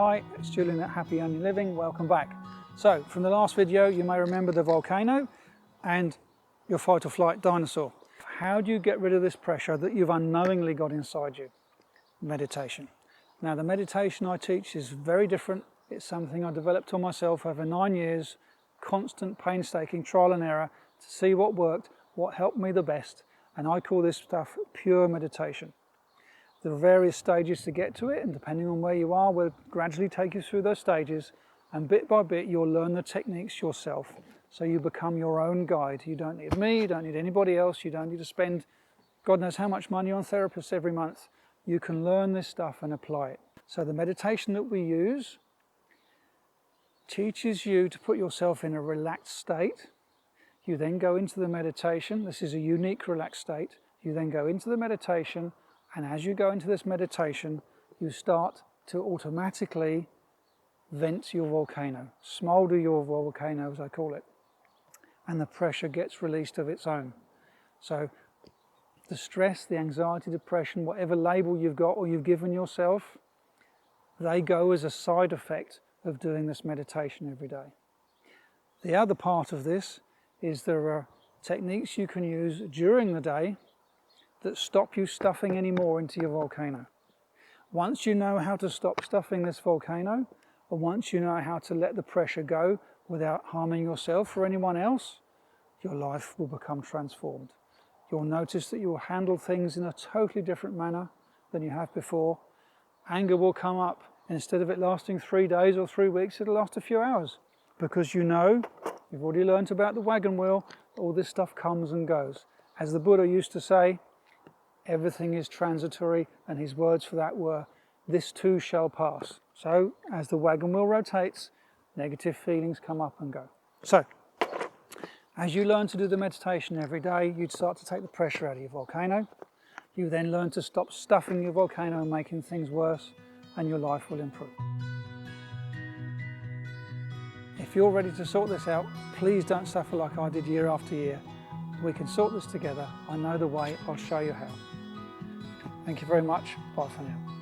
hi, it's Julian at Happy Only Living, welcome back. So from the last video you may remember the volcano and your fight or flight dinosaur. How do you get rid of this pressure that you've unknowingly got inside you? Meditation. Now the meditation I teach is very different. It's something I developed on myself over 9 years, constant painstaking trial and error to see what worked, what helped me the best, and I call this stuff pure meditation. There are various stages to get to it, and depending on where you are, we'll gradually take you through those stages, and bit by bit you'll learn the techniques yourself, so you become your own guide. You don't need me, you don't need anybody else, you don't need to spend God knows how much money on therapists every month. You can learn this stuff and apply it. So the meditation that we use teaches you to put yourself in a relaxed state. You then go into the meditation. This is a unique relaxed state. You then go into the meditation, and as you go into this meditation, you start to automatically vent your volcano, smolder your volcano as I call it, and the pressure gets released of its own. So the stress, the anxiety, depression, whatever label you've got or you've given yourself, they go as a side effect of doing this meditation every day. The other part of this is there are techniques you can use during the day that stop you stuffing any more into your volcano. Once you know how to stop stuffing this volcano, or once you know how to let the pressure go without harming yourself or anyone else, your life will become transformed. You'll notice that you'll handle things in a totally different manner than you have before. Anger will come up. Instead of it lasting 3 days or 3 weeks, it'll last a few hours. Because you know, you've already learnt about the wagon wheel, all this stuff comes and goes. As the Buddha used to say, everything is transitory, and his words for that were, this too shall pass. So, as the wagon wheel rotates, negative feelings come up and go. So, as you learn to do the meditation every day, you'd start to take the pressure out of your volcano. You then learn to stop stuffing your volcano and making things worse, and your life will improve. If you're ready to sort this out, please don't suffer like I did year after year. We can sort this together. I know the way. I'll show you how. Thank you very much. Bye for now.